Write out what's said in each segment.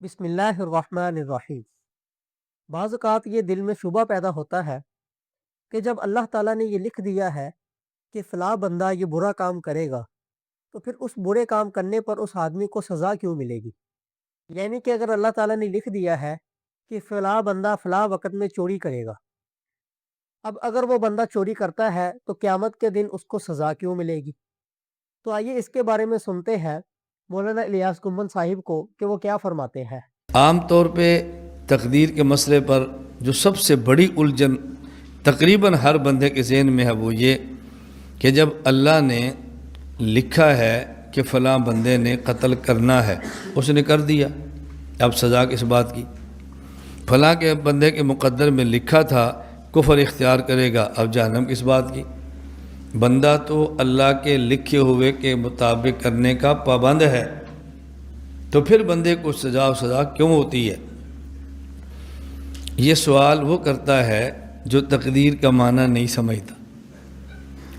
بسم اللہ الرحمن الرحیم۔ بعض اوقات یہ دل میں شبہ پیدا ہوتا ہے کہ جب اللہ تعالیٰ نے یہ لکھ دیا ہے کہ فلاں بندہ یہ برا کام کرے گا تو پھر اس برے کام کرنے پر اس آدمی کو سزا کیوں ملے گی؟ یعنی کہ اگر اللہ تعالیٰ نے لکھ دیا ہے کہ فلاں بندہ فلاں وقت میں چوری کرے گا، اب اگر وہ بندہ چوری کرتا ہے تو قیامت کے دن اس کو سزا کیوں ملے گی؟ تو آئیے اس کے بارے میں سنتے ہیں مولانا الیاس گنبد صاحب کو کہ وہ کیا فرماتے ہیں۔ عام طور پہ تقدیر کے مسئلے پر جو سب سے بڑی الجھن تقریباً ہر بندے کے ذہن میں ہے وہ یہ کہ جب اللہ نے لکھا ہے کہ فلاں بندے نے قتل کرنا ہے، اس نے کر دیا، اب سزا کس بات کی؟ فلاں کے بندے کے مقدر میں لکھا تھا کفر اختیار کرے گا، اب جہنم کس بات کی؟ بندہ تو اللہ کے لکھے ہوئے کے مطابق کرنے کا پابند ہے، تو پھر بندے کو سزا کیوں ہوتی ہے؟ یہ سوال وہ کرتا ہے جو تقدیر کا معنی نہیں سمجھتا،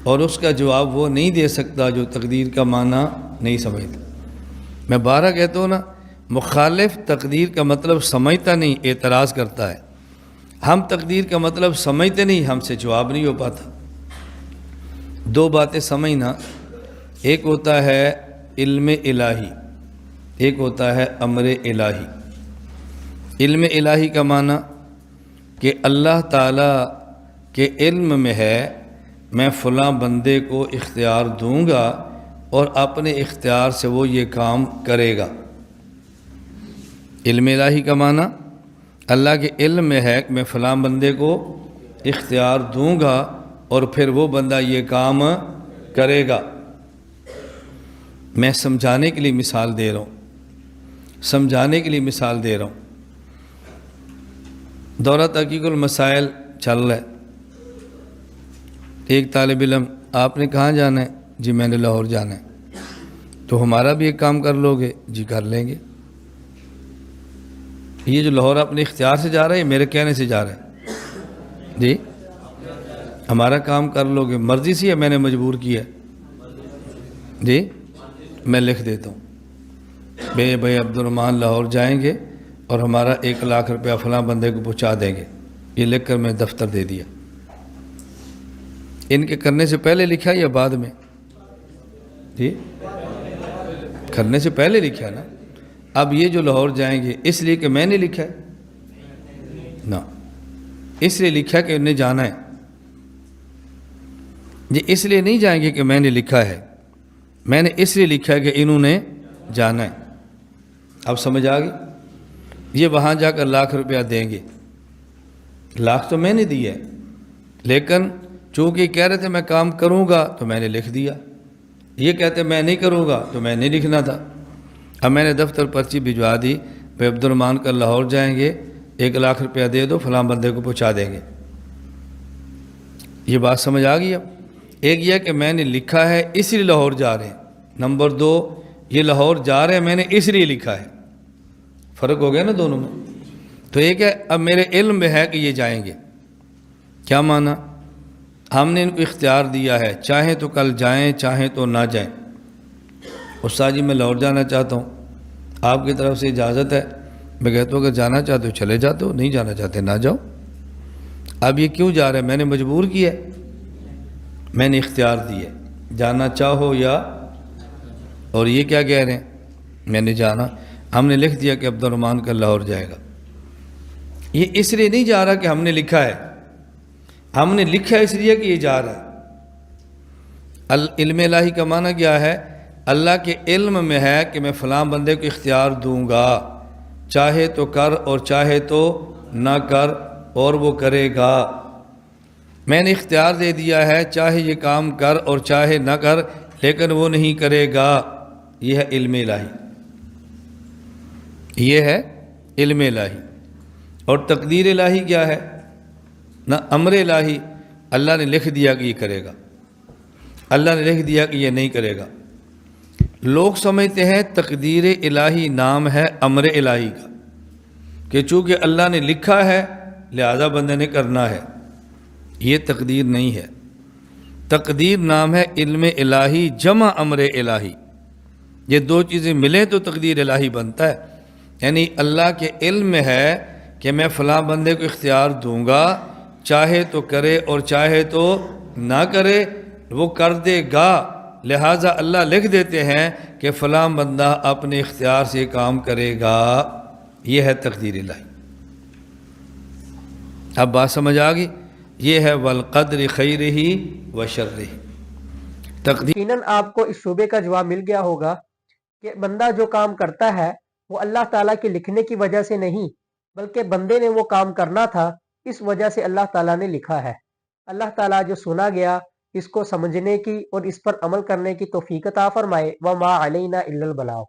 اور اس کا جواب وہ نہیں دے سکتا جو تقدیر کا معنی نہیں سمجھتا۔ میں بارہ کہتا ہوں نا، مخالف تقدیر کا مطلب سمجھتا نہیں، اعتراض کرتا ہے۔ ہم تقدیر کا مطلب سمجھتے نہیں، ہم سے جواب نہیں ہو پاتا۔ دو باتیں سمجھنا، ایک ہوتا ہے علم الہی، ایک ہوتا ہے امر الہی۔ علم الہی کا معنی کہ اللہ تعالیٰ کے علم میں ہے میں فلاں بندے کو اختیار دوں گا اور اپنے اختیار سے وہ یہ کام کرے گا۔ علم الہی کا معنی اللہ کے علم میں ہے کہ میں فلاں بندے کو اختیار دوں گا اور پھر وہ بندہ یہ کام کرے گا۔ میں سمجھانے کے لیے مثال دے رہا ہوں، دورہ تحقیق المسائل چل رہا ہے۔ ایک طالب علم، آپ نے کہاں جانا ہے؟ جی میں نے لاہور جانا ہے۔ تو ہمارا بھی ایک کام کر لو گے؟ جی کر لیں گے۔ یہ جو لاہور اپنے اختیار سے جا رہا ہے یا میرے کہنے سے جا رہا ہے؟ جی ہمارا کام کر لو گے، مرضی سے یا میں نے مجبور کیا؟ جی میں لکھ دیتا ہوں، بھائی عبد الرحمن لاہور جائیں گے اور ہمارا 1,00,000 روپیہ فلاں بندے کو پہنچا دیں گے، یہ لکھ کر میں دفتر دے دیا۔ ان کے کرنے سے پہلے لکھا یا بعد میں؟ جی کرنے سے پہلے لکھا نا۔ اب یہ جو لاہور جائیں گے اس لیے کہ میں نے لکھا ہے نا، اس لیے لکھا کہ انہیں جانا ہے۔ یہ اس لیے نہیں جائیں گے کہ میں نے لکھا ہے، میں نے اس لیے لکھا ہے کہ انہوں نے جانا ہے۔ اب سمجھ آ گئی؟ یہ وہاں جا کر 1,00,000 روپیہ دیں گے، 1,00,000 تو میں نے دیا ہے، لیکن چونکہ کہہ رہے تھے میں کام کروں گا تو میں نے لکھ دیا، یہ کہتے میں نہیں کروں گا تو میں نہیں لکھنا تھا۔ اب میں نے دفتر پرچی بھجوا دی، بھائی عبد الرحمن کل لاہور جائیں گے، 1,00,000 روپیہ دے دو، فلاں بندے کو پہنچا دیں گے۔ یہ بات سمجھ آ گئی؟ اب ایک یہ کہ میں نے لکھا ہے اس لیے لاہور جا رہے ہیں، نمبر 2 یہ لاہور جا رہے ہیں میں نے اس لیے لکھا ہے۔ فرق ہو گیا نا دونوں میں؟ تو ایک ہے اب میرے علم میں ہے کہ یہ جائیں گے، کیا معنی؟ ہم نے ان کو اختیار دیا ہے، چاہیں تو کل جائیں چاہیں تو نہ جائیں۔ استاد جی میں لاہور جانا چاہتا ہوں، آپ کی طرف سے اجازت ہے؟ میں کہتا ہوں اگر جانا چاہتے ہو چلے جاتے ہو، نہیں جانا چاہتے نہ جاؤ۔ اب یہ کیوں جا رہے ہیں؟ میں نے مجبور کیا ہے، میں نے اختیار دی ہے، جانا چاہو یا، اور یہ کیا کہہ رہے ہیں؟ میں نے جانا، ہم نے لکھ دیا کہ عبد الرحمن کا لاہور جائے گا۔ یہ اس لیے نہیں جا رہا کہ ہم نے لکھا ہے، ہم نے لکھا اس لیے کہ یہ جا رہا ہے۔ علم الہی کا معنی کیا ہے؟ اللہ کے علم میں ہے کہ میں فلاں بندے کو اختیار دوں گا، چاہے تو کر اور چاہے تو نہ کر، اور وہ کرے گا۔ میں نے اختیار دے دیا ہے، چاہے یہ کام کر اور چاہے نہ کر، لیکن وہ نہیں کرے گا۔ یہ ہے علم الہی، یہ ہے علم الہی۔ اور تقدیر الہی کیا ہے؟ نہ امر الہی، اللہ نے لکھ دیا کہ یہ کرے گا، اللہ نے لکھ دیا کہ یہ نہیں کرے گا۔ لوگ سمجھتے ہیں تقدیر الہی نام ہے امر الہی کا، کہ چونکہ اللہ نے لکھا ہے لہذا بندے نے کرنا ہے۔ یہ تقدیر نہیں ہے، تقدیر نام ہے علم الہی جمع امر الہی۔ یہ دو چیزیں ملیں تو تقدیر الہی بنتا ہے۔ یعنی اللہ کے علم میں ہے کہ میں فلاں بندے کو اختیار دوں گا، چاہے تو کرے اور چاہے تو نہ کرے، وہ کر دے گا، لہٰذا اللہ لکھ دیتے ہیں کہ فلاں بندہ اپنے اختیار سے کام کرے گا۔ یہ ہے تقدیر الہی۔ اب بات سمجھ آ گئی؟ یہ ہے والقدر خیرہ و شرہ، تقدیر۔ یقیناً آپ کو اس شعبے کا جواب مل گیا ہوگا کہ بندہ جو کام کرتا ہے وہ اللہ تعالیٰ کے لکھنے کی وجہ سے نہیں، بلکہ بندے نے وہ کام کرنا تھا، اس وجہ سے اللہ تعالیٰ نے لکھا ہے۔ اللہ تعالیٰ جو سنا گیا اس کو سمجھنے کی اور اس پر عمل کرنے کی توفیق عطا فرمائے۔ وما علینا الا البلاغ۔